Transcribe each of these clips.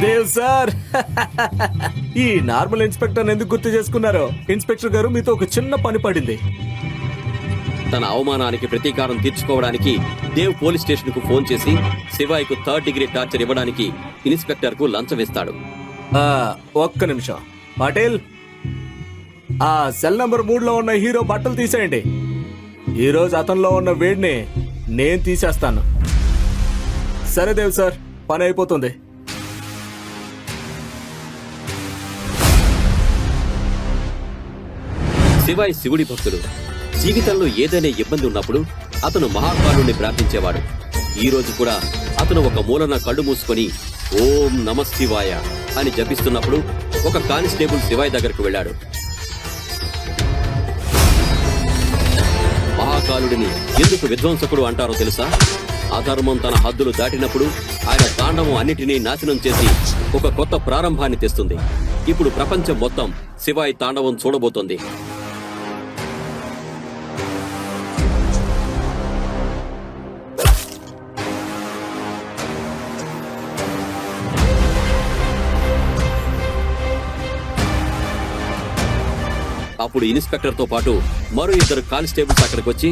Dev sir ఈ normal inspector ఎందుకు గుర్తు చేసుకున్నారో? ఇన్స్పెక్టర్ గారు మీతో ఒక చిన్న పని పడింది. తన అవమానానికి ప్రతీకారం తీర్చుకోవడానికి దేవ్ పోలీస్ స్టేషన్ కు ఫోన్ చేసి శివాయ్కు 3rd డిగ్రీ టార్చర్ ఇవ్వడానికి ఇన్స్పెక్టర్ కు లంచం ఇస్తాడు. ఒక్క నిమిషం పాటిల్, ఆ సెల్ నంబర్ 3లో ఉన్న హీరో బట్టలు తీసేయండి. ఈ రోజు అతనిలో ఉన్న వేడిని నేను తీసేస్తాను. సరే దేవ్ సార్, పని అయిపోతుంది. శివాయ్ శివుడి భక్తుడు. జీవితంలో ఏదైనా ఇబ్బంది ఉన్నప్పుడు అతను మహాకాలుని ప్రార్థించేవాడు. ఈ రోజు కూడా అతను ఒక మూలన కళ్ళు మూసుకొని ఓం నమ శివాయ అని జపిస్తున్నప్పుడు ఒక కానిస్టేబుల్ శివాయ్ దగ్గరకు వెళ్ళాడు. మహాకాలుడిని ఎందుకు విధ్వంసకుడు అంటారో తెలుసా? అధర్మం తన హద్దులు దాటినప్పుడు ఆయన తాండవం అన్నిటినీ నాశనం చేసి ఒక కొత్త ప్రారంభాన్ని తెస్తుంది. ఇప్పుడు ప్రపంచం మొత్తం శివాయ్ తాండవం చూడబోతోంది. అప్పుడు ఇన్స్పెక్టర్ తో పాటు మరో 2 కానిస్టేబుల్స్ అక్కడికి వచ్చి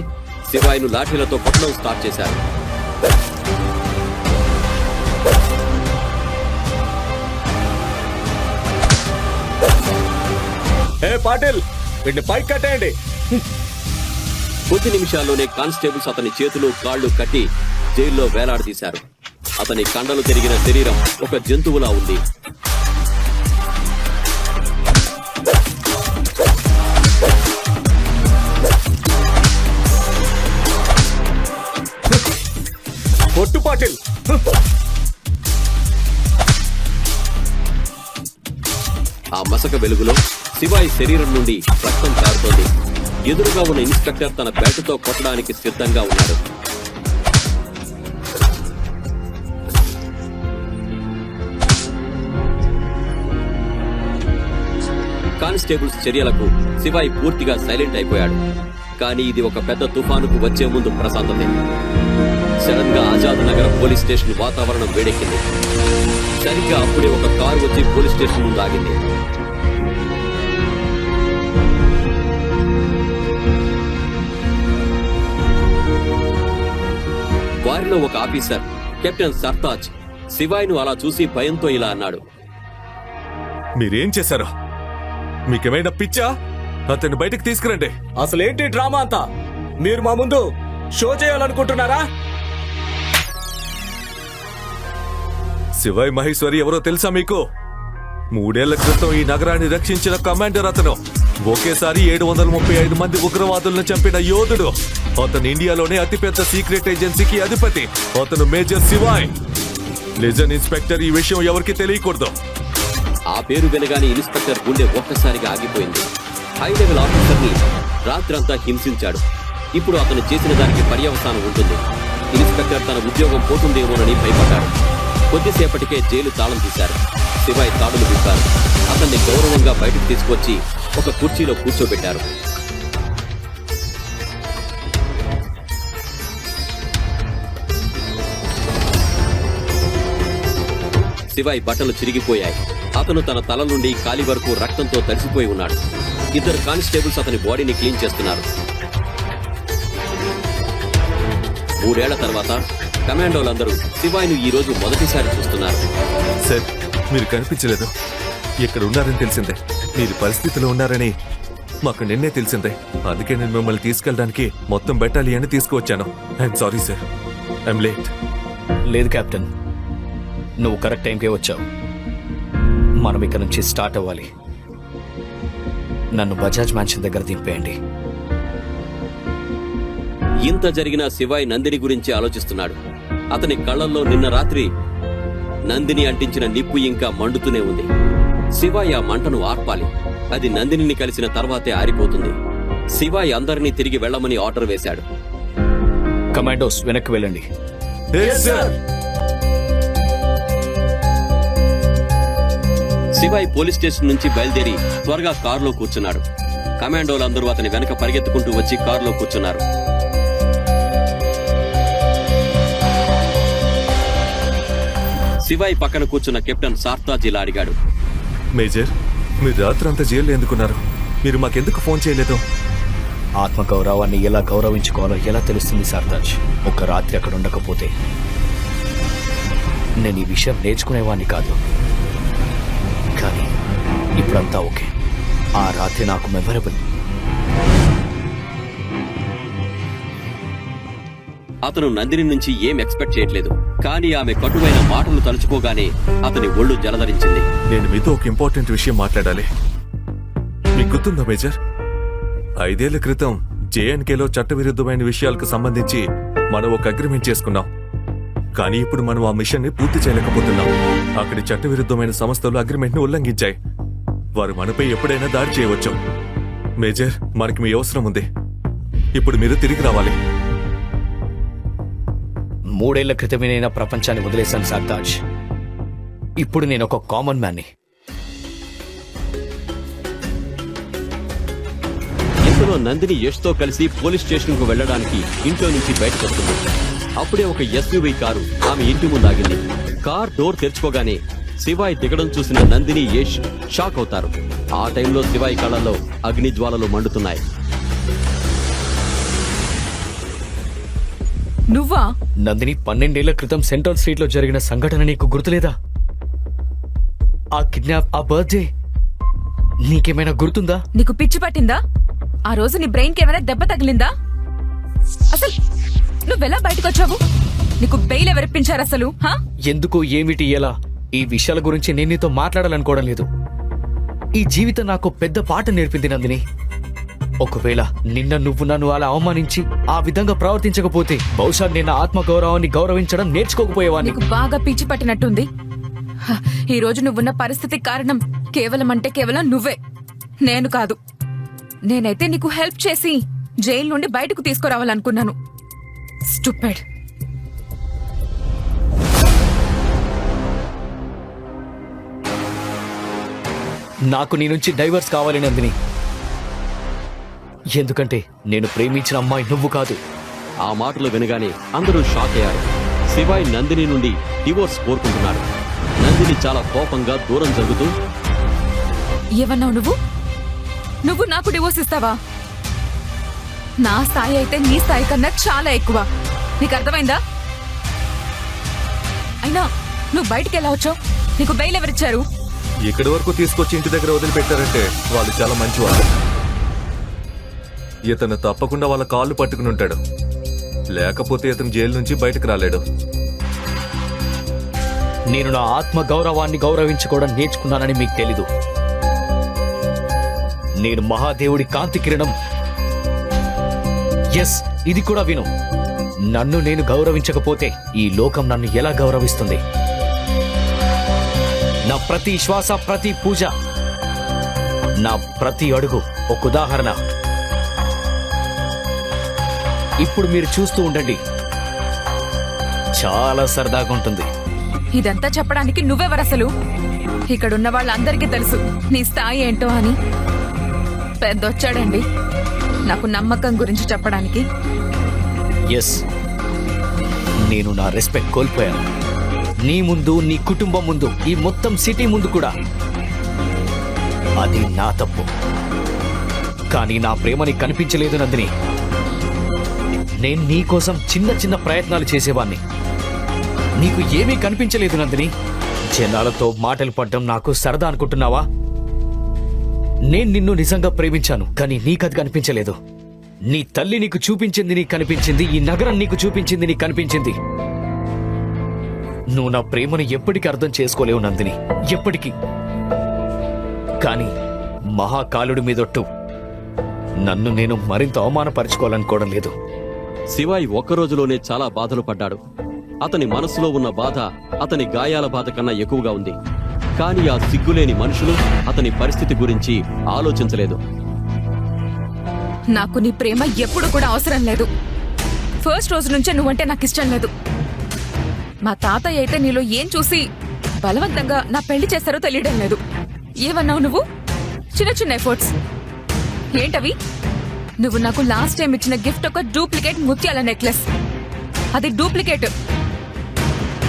శివాయ్ను లాఠీలతో కొట్టడం స్టార్ట్ చేశారు. పాటిల్, వీడిని పైకి కట్టేయండి. కొద్ది నిమిషాల్లోనే కానిస్టేబుల్స్ అతని చేతులు కాళ్లు కట్టి జైల్లో వేలాడదీశారు. అతని కండలు తిరిగిన శరీరం ఒక జంతువులా ఉంది. కొట్టు పాటిల్. ఆ మసక వెలుగులో శివాయ్ శరీరం నుండి రక్తం కారుతోంది. ఎదురుగా ఉన్న ఇన్స్పెక్టర్ తన బ్యాటుతో కొట్టడానికి సిద్ధంగా ఉన్నాడు. కానిస్టేబుల్స్ చర్యలకు శివాయ్ పూర్తిగా సైలెంట్ అయిపోయాడు. కానీ ఇది ఒక పెద్ద తుఫానుకు వచ్చే ముందు ప్రశాంతతే. సడన్ గా ఆజాద్ నగర్ పోలీస్ స్టేషన్ వాతావరణం వేడెక్కింది. సరిగ్గా అప్పుడే ఒక కారు వచ్చి పోలీస్ స్టేషన్ ముందు ఆగింది. వారిలో ఒక ఆఫీసర్ కెప్టెన్ సర్తాజ్ శివాయ్ను అలా చూసి భయంతో ఇలా అన్నాడు. మీరేం చేశారు? మీకేమైనా పిచ్చా? అతన్ని బయటకు తీసుకురండి. అసలేంటి డ్రామా అంతా? మీరు మా ముందు షో చేయాలనుకుంటున్నారా? శివాయ్ మహేశ్వరి ఎవరో తెలుసా మీకు? 3 ఏళ్ల క్రితం ఈ నగరాన్ని రక్షించిన కమాండర్ అతను. ఒకేసారి 735 మంది ఉగ్రవాదులను చంపిన యోధుడు. అతను ఇండియాలోనే అతిపెద్ద సీక్రెట్ ఏజెన్సీకి అధిపతి. అతను మేజర్ శివాయ్. లిజన్ ఇన్స్పెక్టర్, ఈ విషయం ఎవరికి తెలియకూడదు. ఆ పేరు వినగానే ఇన్స్పెక్టర్ గుండె ఒక్కసారిగా ఆగిపోయింది. హై లెవెల్ ఆఫీసర్ ని రాత్రంతా హింసించాడు. ఇప్పుడు అతను చేసిన దానికి పర్యవసానం ఉంటుంది. ఇన్స్పెక్టర్ తన ఉద్యోగం పోతుందేమోనని భయపడ్డాడు. కొద్దిసేపటికే జైలు తాళం తీశారు. శివాయ్ తాడులు విప్పారు. అతన్ని గౌరవంగా బయటకు తీసుకొచ్చి ఒక కుర్చీలో కూర్చోబెట్టారు. శివాయ్ బట్టలు చిరిగిపోయాయి. అతను తన తల నుండి కాలి వరకు రక్తంతో తడిసిపోయి ఉన్నాడు. 2 కానిస్టేబుల్స్ అతని బాడీని క్లీన్ చేస్తున్నారు. 3 ఏళ్ల తర్వాత కమాండోలందరూ శివాయ్ను ఈ రోజు మొదటిసారి చూస్తున్నారు. సార్, మీరు కనిపించలేదు. ఇక్కడ ఉన్నారని తెలిసిందే. మీరు పరిస్థితిలో ఉన్నారని మాకు నిన్నే తెలిసిందే. అందుకే నేను మిమ్మల్ని తీసుకెళ్ళడానికి మొత్తం బెటాలియన్ తీసుకువచ్చాను. I'm sorry sir, I'm late. లేదు కెప్టెన్, నువ్వు కరెక్ట్ టైంకే వచ్చావు. మనం ఇక్కడ నుంచి స్టార్ట్ అవ్వాలి. నన్ను బజాజ్ మ్యాన్షన్ దగ్గర దింపేయండి. ఇంత జరిగినా శివాయ్ నందిని గురించి ఆలోచిస్తున్నాడు. అతని కళ్ళల్లో నిన్న రాత్రి నందిని అంటించిన నిప్పు ఇంకా మండుతూనే ఉంది. శివాయ్ ఆ మంటను ఆర్పాలి. అది నందినిని కలిసిన తర్వాతే ఆరిపోతుంది. శివాయ్ అందరినీ తిరిగి వెళ్లమని ఆర్డర్ వేశాడు. కమాండోస్ వెనక్కి వెళ్ళండి. శివాయ్ పోలీస్ స్టేషన్ నుంచి బయలుదేరి త్వరగా కారులో కూర్చున్నాడు. కమాండోలందరూ అతని వెనక పరిగెత్తుకుంటూ వచ్చి కారులో కూర్చున్నారు. శివాయి పక్కన కూర్చున్న కెప్టెన్ సార్తాజ్ ఇలా అడిగాడు. మేజర్, మీరు రాత్రంతా జైల్లో ఎందుకున్నారు? మీరు మాకెందుకు ఫోన్ చేయలేదు? ఆత్మగౌరవాన్ని ఎలా గౌరవించుకోవాలో ఎలా తెలుస్తుంది సార్తాజ్? ఒక రాత్రి అక్కడ ఉండకపోతే నేను ఈ విషయం నేర్చుకునేవాడిని కాదు. కానీ ఇప్పుడంతా ఓకే. ఆ రాత్రి నాకు మెమరబుల్. అతను నందిని నుంచి ఏం ఎక్స్పెక్ట్ చేయట్లేదు, కానీ ఆమె కటువైన మాటలు తలుచుకోగానే అతని ఒళ్ళు జలధరించింది. నేను మీతో ఒక ఇంపార్టెంట్ విషయం మాట్లాడాలి. మీకు గుర్తుందా మేజర్? 5 ఏళ్ల క్రితం జేఎన్కేలో చట్టవిరుద్ధమైన విషయాలకు సంబంధించి మనం ఒక అగ్రిమెంట్ చేసుకున్నాం. కానీ ఇప్పుడు మనం ఆ మిషన్ ని పూర్తి చేయలేకపోతున్నాం. అక్కడి చట్టవిరుద్ధమైన సంస్థలు అగ్రిమెంట్ ని ఉల్లంఘించాయి. వారు మనపై ఎప్పుడైనా దాడి చేయవచ్చు. మేజర్, మనకి మీ అవసరం ఉంది. ఇప్పుడు మీరు తిరిగి రావాలి. 3 ఏళ్ల క్రితమే నేను ప్రపంచాన్ని వదిలేశాను సార్తాజ్. ఇప్పుడు నేను ఒక కామన్ మ్యాన్ని. ఇంతలో నందిని యష్తో కలిసి పోలీస్ స్టేషన్ కు వెళ్లడానికి ఇంట్లో నుంచి బయటకు వస్తుంది. అప్పుడే ఒక ఎస్యూవీ కారు ఆమె ఇంటి ముందు ఆగింది. కార్ డోర్ తెరుచుకోగానే శివాయి దిగడం చూసిన నందిని యష్ షాక్ అవుతారు. ఆ టైంలో శివాయి కళ్ళల్లో అగ్ని జ్వాలలు మండుతున్నాయి. నువ్వా? నందిని, 12 ఏళ్ల క్రితం సెంట్రల్ స్ట్రీట్ లో జరిగిన సంఘటన నీకు గుర్తులేదా? ఆ కిడ్నాప్, ఆ బర్త్డే నీకేమైనా గుర్తుందా? నీకు పిచ్చి పట్టిందా? ఆ రోజు నీ బ్రెయిన్ కి ఏమైనా దెబ్బ తగిలిందా? అసలు నువ్వెలా బయటకు వచ్చావు? నీకు బెయిల్ ఎవరిప్పించారు అసలు? ఎందుకు, ఏమిటి, ఎలా? ఈ విషయాల గురించి నేను నీతో మాట్లాడాలనుకోవడం లేదు. ఈ జీవితం నాకు పెద్ద పాఠం నేర్పింది నందిని. ఒకవేళ నిన్న నువ్వు నన్ను అలా అవమానించి ఆ విధంగా ప్రవర్తించకపోతే బహుశా నేను ఆత్మగౌరవాన్ని గౌరవించడం నేర్చుకోకపోయేవాడిని. నీకు బాగా పిచ్చి పట్టినట్టుంది. ఈ రోజు నువ్వున్న పరిస్థితి కారణం కేవలం నువ్వే, నేను కాదు. నేనైతే నీకు హెల్ప్ చేసి జైలు నుండి బయటకు తీసుకురావాలనుకున్నాను. స్టూపిడ్. నాకు నీ నుంచి డైవర్స్ కావాలి నందిని. ఎందుకంటే నేను ప్రేమించిన అమ్మాయి నువ్వు కాదు. ఆ మాటలు వినగానే అందరూ షాక్ అయ్యారు. శివాయి నందిని నుండి డివోర్స్ కోరుకుంటున్నాడు. నందిని చాలా కోపంగా దూరం జరుగుతూ, ఏమన్నావు నువ్వు? నువ్వు నాకు డివోర్స్ ఇస్తావా? నా స్థాయి అయితే నీ స్థాయి కన్నా చాలా ఎక్కువ. నీకు అర్థమైందా? అయినా నువ్వు బయటికి ఎలా వచ్చావు? నీకు బెయిల్ ఎవరిచ్చారు? ఇక్కడి వరకు తీసుకొచ్చి ఇంటి దగ్గర వదిలిపెట్టారంటే వాళ్ళు చాలా మంచివాళ్ళు. ఇతను తప్పకుండా వాళ్ళ కాళ్ళు పట్టుకుని ఉంటాడు, లేకపోతే ఇతను జైలు నుంచి బయటకు రాలేడు. నేను నా ఆత్మ గౌరవాన్ని గౌరవించుకోవడం నేర్చుకున్నానని మీకు తెలీదు. నేను మహాదేవుడి కాంతి కిరణం. ఎస్, ఇది కూడా విను. నన్ను నేను గౌరవించకపోతే ఈ లోకం నన్ను ఎలా గౌరవిస్తుంది? నా ప్రతి శ్వాస, ప్రతి పూజ, నా ప్రతి అడుగు ఒక ఉదాహరణ. ఇప్పుడు మీరు చూస్తూ ఉండండి, చాలా సరదాగా ఉంటుంది. ఇదంతా చెప్పడానికి నువ్వెవరసలు? ఇక్కడున్న వాళ్ళందరికీ తెలుసు నీ స్థాయి ఏంటో అని. పెద్దొచ్చాడండి నాకు నమ్మకం గురించి చెప్పడానికి. ఎస్, నేను నా రెస్పెక్ట్ కోల్పోయాను. నీ ముందు, నీ కుటుంబం ముందు, ఈ మొత్తం సిటీ ముందు కూడా. అది నా తప్పు. కానీ నా ప్రేమ నీకు కనిపించలేదు నందిని. నేను నీ కోసం చిన్న చిన్న ప్రయత్నాలు చేసేవాణ్ణి. నీకు ఏమీ కనిపించలేదు నందిని. జనాలతో మాటలు పడ్డం నాకు సరదా అనుకుంటున్నావా? నేను నిన్ను నిజంగా ప్రేమించాను, కానీ నీకది కనిపించలేదు. నీ తల్లి నీకు చూపించింది నీకు కనిపించింది, ఈ నగరం నీకు చూపించింది నీకు కనిపించింది. నువ్వు నా ప్రేమను ఎప్పటికీ అర్థం చేసుకోలేవు నందిని, ఎప్పటికీ. కానీ మహాకాలుడి మీదొట్టు నన్ను నేను మరింత అవమానపరుచుకోవాలనుకోవడం లేదు. శివాయి ఒక్క రోజులోనే చాలా బాధలు పడ్డాడు. అతని మనసులో ఉన్న బాధ అతని గాయాల బాధ కన్నా ఎక్కువగా ఉంది. కానీ ఆ సిగ్గులేని మనుషులు అతని పరిస్థితి గురించి ఆలోచించలేదు. నాకు నీ ప్రేమ ఎప్పుడు కూడా అవసరం లేదు. ఫస్ట్ రోజు నుంచే నువ్వంటే నాకు ఇష్టం లేదు. మా తాతయ్య అయితే నీలో ఏం చూసి బలవంతంగా నా పెళ్లి చేస్తారో తెలియడం లేదు. ఏమన్నావు నువ్వు? చిన్న చిన్న ఎఫర్ట్స్ ఏంటవి? నువ్వు నాకు లాస్ట్ టైం ఇచ్చిన గిఫ్ట్ ఒక డూప్లికేట్ ముత్యాల నెక్లెస్. అది డూప్లికేట్.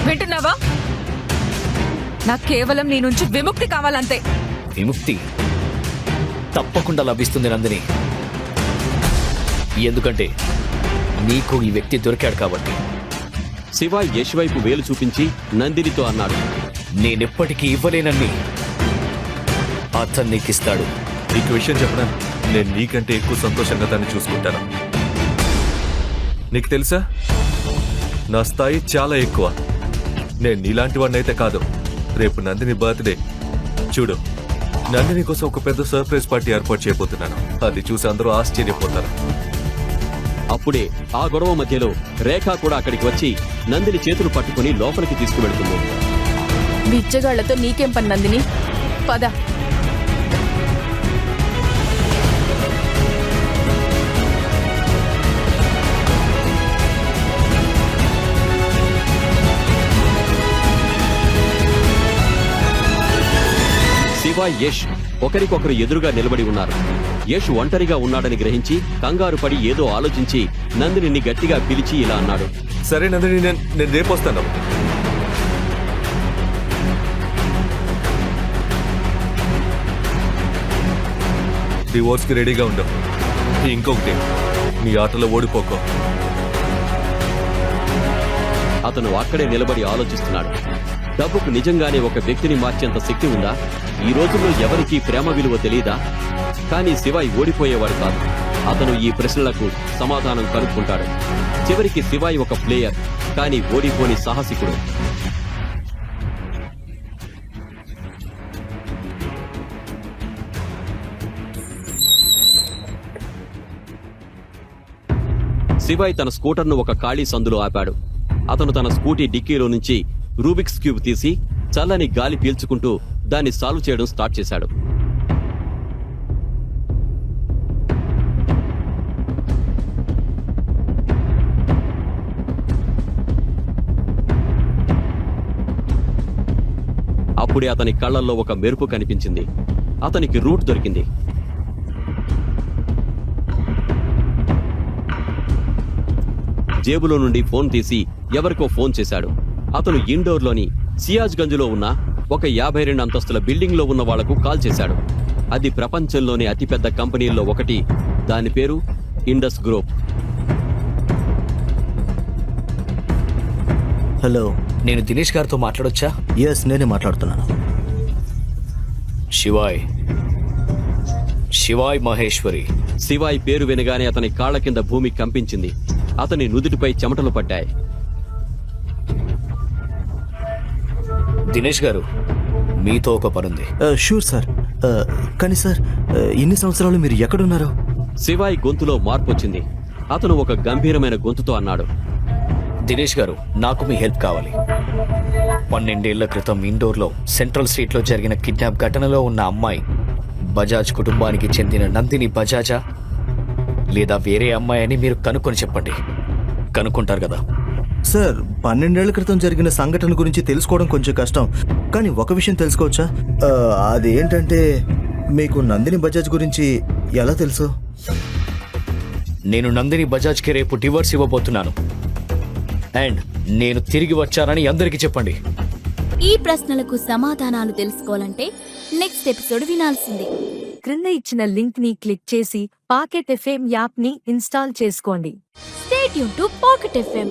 వింటున్నావా? నాకు కేవలం నీ నుంచి విముక్తి కావాలంతే. విముక్తి తప్పకుండా లభిస్తుంది నందిని. ఎందుకంటే నీకు ఈ వ్యక్తి దొరికాడు కాబట్టి. శివ యష్ వైపు వేలు చూపించి నందినితో అన్నాడు, నేనెప్పటికీ ఇవ్వలేనన్ని అతను నీకిస్తాడు. నీకు విషయం చెప్పనా, నేను నీకంటే ఎక్కువ సంతోషంగా దాన్ని చూసుకుంటాను. నీకు తెలుసా, నా స్థాయి చాలా ఎక్కువ. నేను నీలాంటి వాడినైతే కాదు. రేపు నందిని బర్త్డే. చూడు, నందిని కోసం ఒక పెద్ద సర్ప్రైజ్ పార్టీ ఏర్పాటు చేయబోతున్నాను. అది చూసి అందరూ ఆశ్చర్యపోతారు. అప్పుడే ఆ గొడవ మధ్యలో రేఖ కూడా అక్కడికి వచ్చి నందిని చేతులు పట్టుకుని లోపలికి తీసుకువెళ్తుంది. బిచ్చగాళ్లతో నీకేం పని నందిని, పద. శివ యష్ ఒకరికొకరు ఎదురుగా నిలబడి ఉన్నారు. యష్ ఒంటరిగా ఉన్నాడని గ్రహించి కంగారు పడి ఏదో ఆలోచించి నందిని గట్టిగా పిలిచి ఇలా అన్నాడు, సరే నందిని, నేను రేపు వస్తాను. డివోర్స్ కి రెడీగా ఉండు. ఇంకొకటి, నీ ఆటలో ఓడిపోకో. అతను అక్కడే నిలబడి ఆలోచిస్తున్నాడు. డబ్బుకు నిజంగానే ఒక వ్యక్తిని మార్చేంత శక్తి ఉందా? ఈ రోజుల్లో ఎవరికీ ప్రేమ విలువ తెలీదా? కానీ శివాయ్ ఓడిపోయేవాడు కాదు. అతను ఈ ప్రశ్నలకు సమాధానం కనుక్కుంటాడు. చివరికి శివాయ్ ఒక ప్లేయర్, కానీ ఓడిపోని సాహసికుడు. శివాయ్ తన స్కూటర్ను ఒక ఖాళీ సందులో ఆపాడు. అతను తన స్కూటీ డిక్కీలో నుంచి రూబిక్స్ క్యూబ్ తీసి చల్లని గాలి పీల్చుకుంటూ దాన్ని సాల్వ్ చేయడం స్టార్ట్ చేశాడు. అప్పుడే అతని కళ్ళల్లో ఒక మెరుపు కనిపించింది. అతనికి రూట్ దొరికింది. జేబులో నుండి ఫోన్ తీసి ఎవరికో ఫోన్ చేశాడు. అతను ఇండోర్లోని సియాజ్గంజ్లో ఉన్న ఒక 52 అంతస్తుల బిల్డింగ్లో ఉన్న వాళ్లకు కాల్ చేశాడు. అది ప్రపంచంలోని అతిపెద్ద కంపెనీల్లో ఒకటి. దాని పేరు ఇండస్ గ్రూప్. హలో, నేను దినేష్ గారితో మాట్లాడొచ్చా? ఎస్, నేనే మాట్లాడుతున్నాను. శివాయ్ మహేశ్వరి. శివాయ్ పేరు వినగానే అతని కాళ్ల కింద భూమి కంపించింది. అతని నుదుటిపై చెమటలు పడ్డాయి. దినేష్ గారు, మీతో ఒక పనుంది. Sure sir. కానీ సార్, ఇన్ని సంవత్సరాలు మీరు ఎక్కడున్నారు? శివాయ్ గొంతులో మార్పు వచ్చింది. అతను ఒక గంభీరమైన గొంతుతో అన్నాడు, దినేష్ గారు, నాకు మీ హెల్ప్ కావాలి. 12 ఏళ్ల క్రితం ఇండోర్లో సెంట్రల్ స్ట్రీట్లో జరిగిన కిడ్నాప్ ఘటనలో ఉన్న అమ్మాయి బజాజ్ కుటుంబానికి చెందిన నందిని బజాజా లేదా వేరే అమ్మాయి అని మీరు కనుక్కొని చెప్పండి. కనుక్కుంటారు కదా? సార్, 12 ఏళ్ల క్రితం జరిగిన సంఘటన గురించి తెలుసుకోవడం కొంచెం కష్టం. కానీ ఒక విషయం తెలుసుకోవచ్చా? అదేంటంటే, మీకు నందిని బజాజ్ గురించి ఎలా తెలుసు? నేను నందిని బజాజ్కి రేపు డివోర్స్ ఇవ్వబోతున్నాను. అండ్ నేను తిరిగి వచ్చానని అందరికీ చెప్పండి. ఈ ప్రశ్నలకు సమాధానాలు తెలుసుకోవాలంటే నెక్స్ట్ ఎపిసోడ్ వినాల్సిందే. క్రింద ఇచ్చిన లింక్ ని క్లిక్ చేసి పాకెట్ ఎఫ్ఎం యాప్ ని ఇన్స్టాల్ చేసుకోండి. Stay tune to pocket FM.